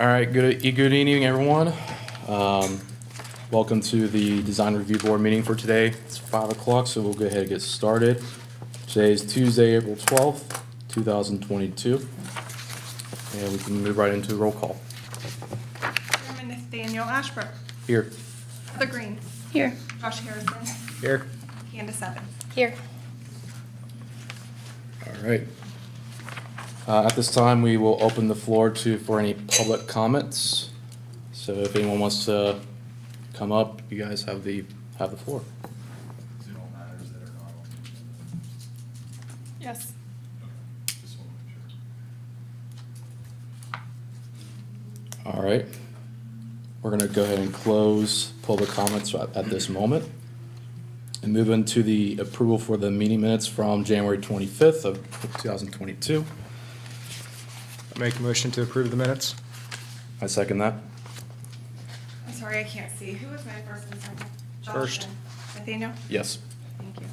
All right, good evening, everyone. Welcome to the Design Review Board meeting for today. It's 5 o'clock, so we'll go ahead and get started. Today is Tuesday, April 12th, 2022. And we can move right into roll call. Chairman Nathaniel Ashbrook. Here. Heather Green. Here. Josh Harrison. Here. Candace Evans. Here. All right. At this time, we will open the floor for any public comments. So if anyone wants to come up, you guys have the floor. Does it all matter that are not on? Yes. Okay, just want to make sure. All right. We're going to go ahead and close public comments at this moment and move into the approval for the meeting minutes from January 25th of 2022. I make a motion to approve the minutes. I second that. I'm sorry, I can't see. Who was my first and second? Josh First. and Nathaniel? Yes. Thank you.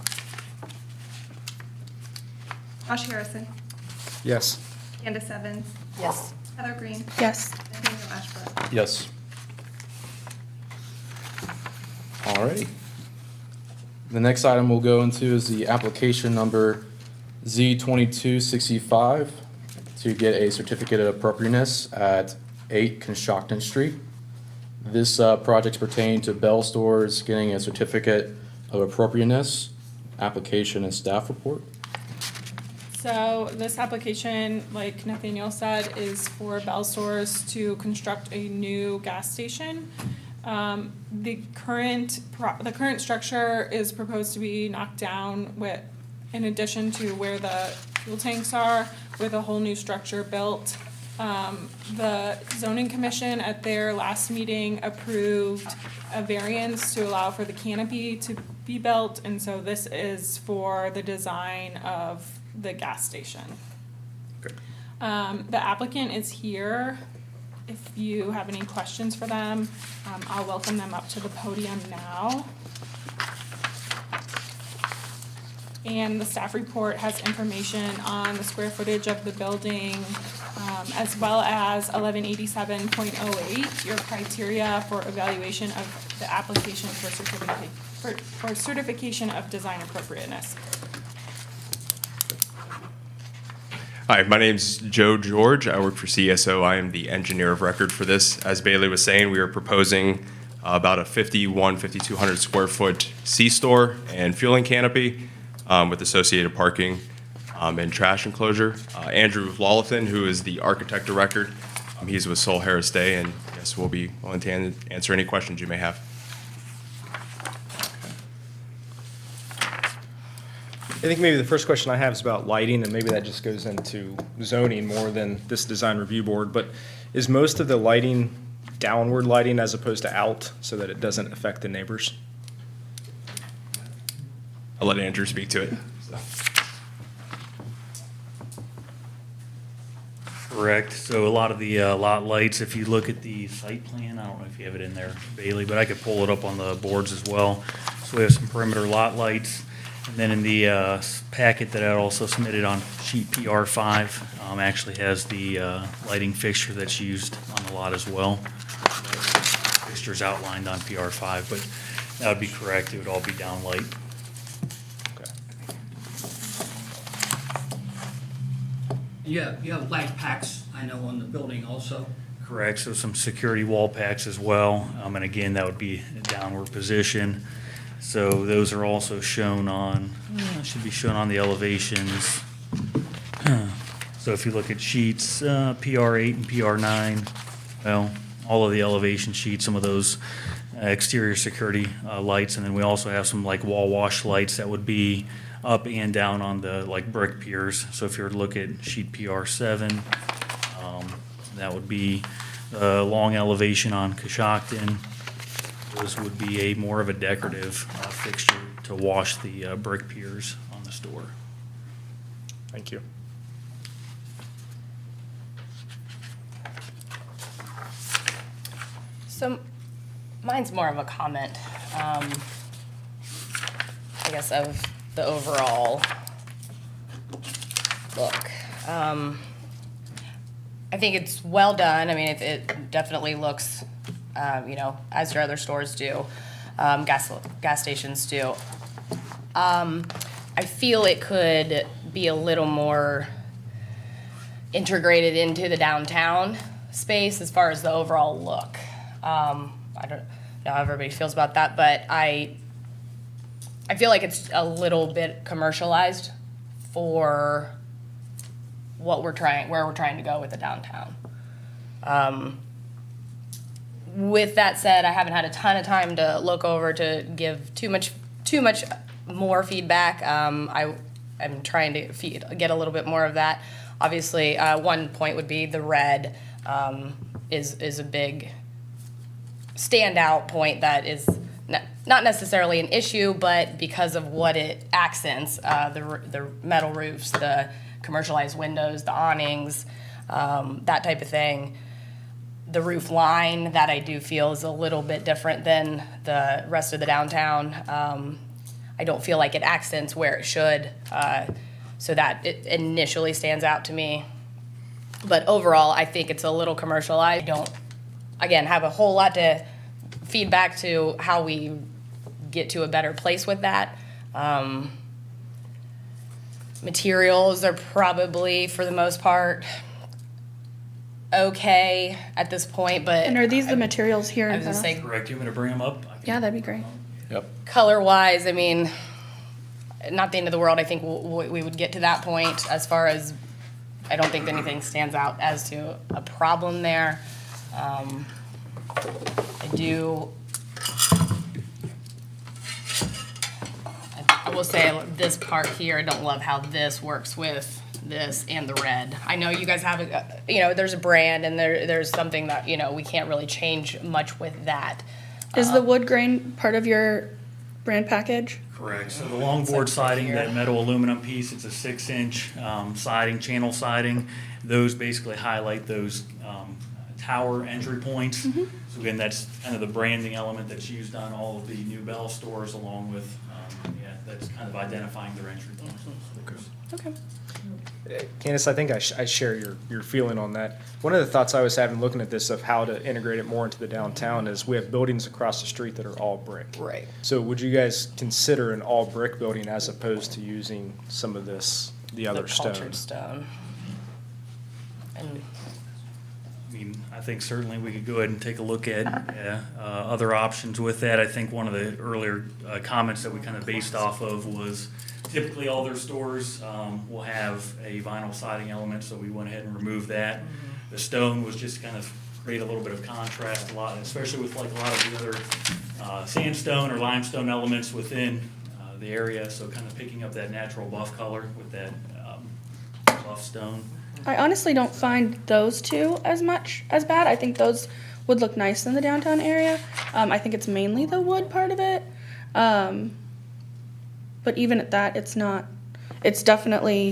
Josh Harrison. Yes. Candace Evans. Yes. Heather Green. Yes. Nathaniel Ashbrook. Yes. All righty. The next item we'll go into is the application number Z2265 to get a certificate of appropriateness at 8 Conshohocken Street. This project's pertaining to Bell Stores getting a certificate of appropriateness, application and staff report. So this application, like Nathaniel said, is for Bell Stores to construct a new gas station. The current structure is proposed to be knocked down in addition to where the fuel tanks are, with a whole new structure built. The zoning commission at their last meeting approved a variance to allow for the canopy to be built, and so this is for the design of the gas station. Okay. The applicant is here. If you have any questions for them, I'll welcome them up to the podium now. And the staff report has information on the square footage of the building, as well as 1187.08, your criteria for evaluation of the application for certification of design appropriateness. Hi, my name's Joe George. I work for CSO. I am the engineer of record for this. As Bailey was saying, we are proposing about a 5,200 square foot C-store and fueling canopy with associated parking and trash enclosure. Andrew Lawlathan, who is the architect of record, he's with Sol Harris Day, and yes, we'll be willing to answer any questions you may have. I think maybe the first question I have is about lighting, and maybe that just goes into zoning more than this design review board, but is most of the lighting downward lighting as opposed to out so that it doesn't affect the neighbors? I'll let Andrew speak to it. Correct. So a lot of the lot lights, if you look at the site plan, I don't know if you have it in there, Bailey, but I could pull it up on the boards as well. So we have some perimeter lot lights. And then in the packet that I also submitted on sheet PR5, actually has the lighting fixture that's used on the lot as well. Fixture's outlined on PR5, but that would be correct. It would all be down light. Okay. Yeah, you have light packs, I know, on the building also. Correct, so some security wall packs as well, and again, that would be a downward position. So those are also shown on, should be shown on the elevations. So if you look at sheets, PR8 and PR9, well, all of the elevation sheets, some of those exterior security lights, and then we also have some like wall wash lights that would be up and down on the like brick piers. So if you were to look at sheet PR7, that would be the long elevation on Conshohocken. Those would be more of a decorative fixture to wash the brick piers on the store. Thank you. So mine's more of a comment, I guess, of the overall look. I think it's well done. I mean, it definitely looks, you know, as your other stores do, gas stations do. I feel it could be a little more integrated into the downtown space as far as the overall look. I don't know how everybody feels about that, but I feel like it's a little bit commercialized for where we're trying to go with the downtown. With that said, I haven't had a ton of time to look over to give too much more feedback. I'm trying to get a little bit more of that. Obviously, one point would be the red is a big standout point that is not necessarily an issue, but because of what it accents, the metal roofs, the commercialized windows, the awnings, that type of thing. The roof line that I do feel is a little bit different than the rest of the downtown. I don't feel like it accents where it should, so that it initially stands out to me. But overall, I think it's a little commercialized. I don't, again, have a whole lot to feedback to how we get to a better place with that. Materials are probably, for the most part, okay at this point, but And are these the materials here I in was gonna front of us? say, Correct, you want me to bring them up? Yeah, that'd be great. Yep. color-wise, I mean, not the end of the world. I think we would get to that point as far as, I don't think anything stands out as to a problem there. I will say this part here, I don't love how this works with this and the red. I know you guys have, there's a brand and there's something that, we can't really change much with that. Is the wood grain part of your brand package? Correct. So the longboard siding, that metal aluminum piece, it's a 6-inch siding, channel siding. Those basically highlight those tower entry points. So again, that's kind of the branding element that's used on all of the new Bell stores, along with, that's kind of identifying their entry points. Okay. Candace, I think I share your feeling on that. One of the thoughts I was having looking at this of how to integrate it more into the downtown is we have buildings across the street that are all brick. Right. So would you guys consider an all brick building as opposed to using some of the other The stone? cultured stone. And I mean, I think certainly we could go ahead and take a look at other options with that. I think one of the earlier comments that we kind of based off of was typically all their stores will have a vinyl siding element, so we went ahead and removed that. The stone was just kind of create a little bit of contrast, especially with like a lot of the other sandstone or limestone elements within the area, so kind of picking up that natural buff color with that buff stone. I honestly don't find those two as bad. I think those would look nice in the downtown area. I think it's mainly the wood part of it. But even at that, it's definitely